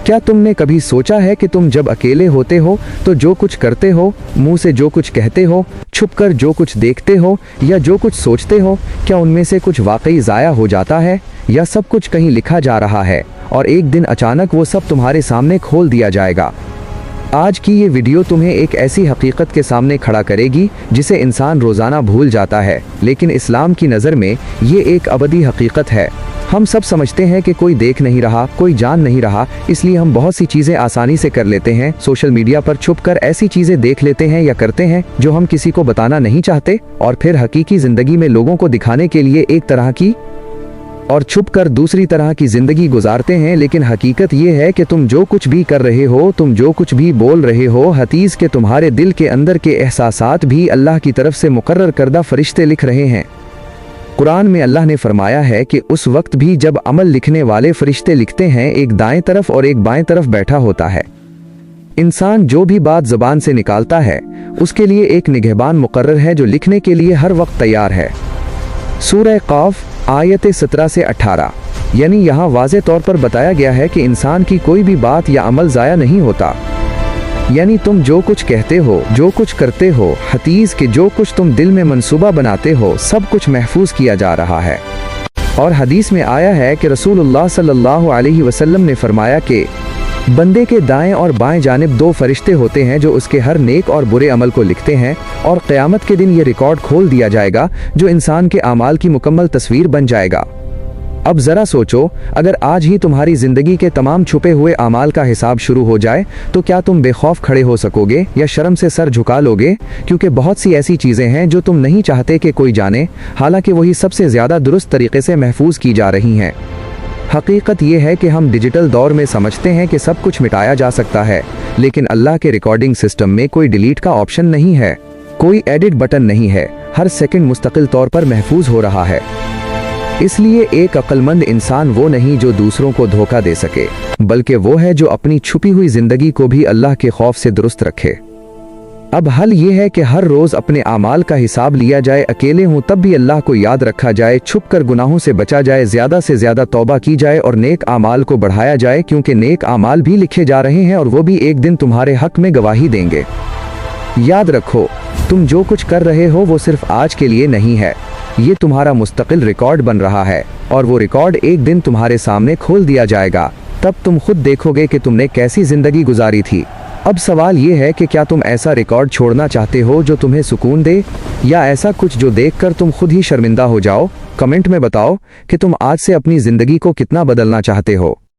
क्या तुमने कभी सोचा है कि तुम जब अकेले होते हो तो जो कुछ करते हो, मुंह से जो कुछ कहते हो, छुपकर जो कुछ देखते हो या जो कुछ सोचते हो, क्या उनमें से कुछ वाकई ज़ाया हो जाता है या सब कुछ कहीं लिखा जा रहा है और एक दिन अचानक वो सब तुम्हारे सामने खोल दिया जाएगा। आज की ये वीडियो तुम्हें एक ऐसी हकीकत के सामने खड़ा करेगी जिसे इंसान रोज़ाना भूल जाता है, लेकिन इस्लाम की नज़र में ये एक अबदी हकीकत है। हम सब समझते हैं कि कोई देख नहीं रहा, कोई जान नहीं रहा, इसलिए हम बहुत सी चीज़ें आसानी से कर लेते हैं। सोशल मीडिया पर छुपकर ऐसी चीज़ें देख लेते हैं या करते हैं जो हम किसी को बताना नहीं चाहते, और फिर हकीकी ज़िंदगी में लोगों को दिखाने के लिए एक तरह की और छुपकर दूसरी तरह की ज़िंदगी गुजारते हैं। लेकिन हकीकत ये है कि तुम जो कुछ भी कर रहे हो, तुम जो कुछ भी बोल रहे हो, हदीस के तुम्हारे दिल के अंदर के एहसासात भी अल्लाह की तरफ से मुकर्रर करदा फरिश्ते लिख रहे हैं। कुरान में अल्लाह ने फरमाया है कि उस वक्त भी जब अमल लिखने वाले फरिश्ते लिखते हैं, एक दाएं तरफ और एक बाएं तरफ बैठा होता है। इंसान जो भी बात ज़बान से निकालता है उसके लिए एक निगहबान मुकर्रर है जो लिखने के लिए हर वक्त तैयार है। सूरह क़ाफ आयत 17 से 18, यानी यहाँ वाज़े तौर पर बताया गया है कि इंसान की कोई भी बात या अमल ज़ाया नहीं होता। यानी तुम जो कुछ कहते हो, जो कुछ करते हो, हदीस के जो कुछ तुम दिल में मंसूबा बनाते हो, सब कुछ महफूज किया जा रहा है। और हदीस में आया है कि रसूलुल्लाह सल्लल्लाहु अलैहि वसल्लम ने फरमाया कि बंदे के दाएं और बाएं जानिब दो फरिश्ते होते हैं जो उसके हर नेक और बुरे अमल को लिखते हैं, और क़यामत के दिन ये रिकॉर्ड खोल दिया जाएगा जो इंसान के आमाल की मुकम्मल तस्वीर बन जाएगा। अब ज़रा सोचो, अगर आज ही तुम्हारी ज़िंदगी के तमाम छुपे हुए आमाल का हिसाब शुरू हो जाए तो क्या तुम बेखौफ खड़े हो सकोगे या शर्म से सर झुका लोगे? क्योंकि बहुत सी ऐसी चीज़ें हैं जो तुम नहीं चाहते कि कोई जाने, हालांकि वही सबसे ज़्यादा दुरुस्त तरीके से महफूज की जा रही हैं। हकीकत ये है कि हम डिजिटल दौर में समझते हैं कि सब कुछ मिटाया जा सकता है, लेकिन अल्लाह के रिकॉर्डिंग सिस्टम में कोई डिलीट का ऑप्शन नहीं है, कोई एडिट बटन नहीं है। हर सेकंड मुस्तकिल तौर पर महफूज हो रहा है। इसलिए एक अक्लमंद इंसान वो नहीं जो दूसरों को धोखा दे सके, बल्कि वो है जो अपनी छुपी हुई जिंदगी को भी अल्लाह के खौफ से दुरुस्त रखे। अब हल ये है कि हर रोज़ अपने आमाल का हिसाब लिया जाए, अकेले हूँ तब भी अल्लाह को याद रखा जाए, छुपकर गुनाहों से बचा जाए, ज़्यादा से ज़्यादा तौबा की जाए और नेक आमाल को बढ़ाया जाए, क्योंकि नेक आमाल भी लिखे जा रहे हैं और वो भी एक दिन तुम्हारे हक में गवाही देंगे। याद रखो, तुम जो कुछ कर रहे हो वो सिर्फ आज के लिए नहीं है, ये तुम्हारा मुस्तकिल रिकॉर्ड बन रहा है, और वो रिकॉर्ड एक दिन तुम्हारे सामने खोल दिया जाएगा। तब तुम खुद देखोगे कि तुमने कैसी ज़िंदगी गुजारी थी। अब सवाल ये है कि क्या तुम ऐसा रिकॉर्ड छोड़ना चाहते हो जो तुम्हें सुकून दे, या ऐसा कुछ जो देखकर तुम खुद ही शर्मिंदा हो जाओ? कमेंट में बताओ कि तुम आज से अपनी ज़िंदगी को कितना बदलना चाहते हो।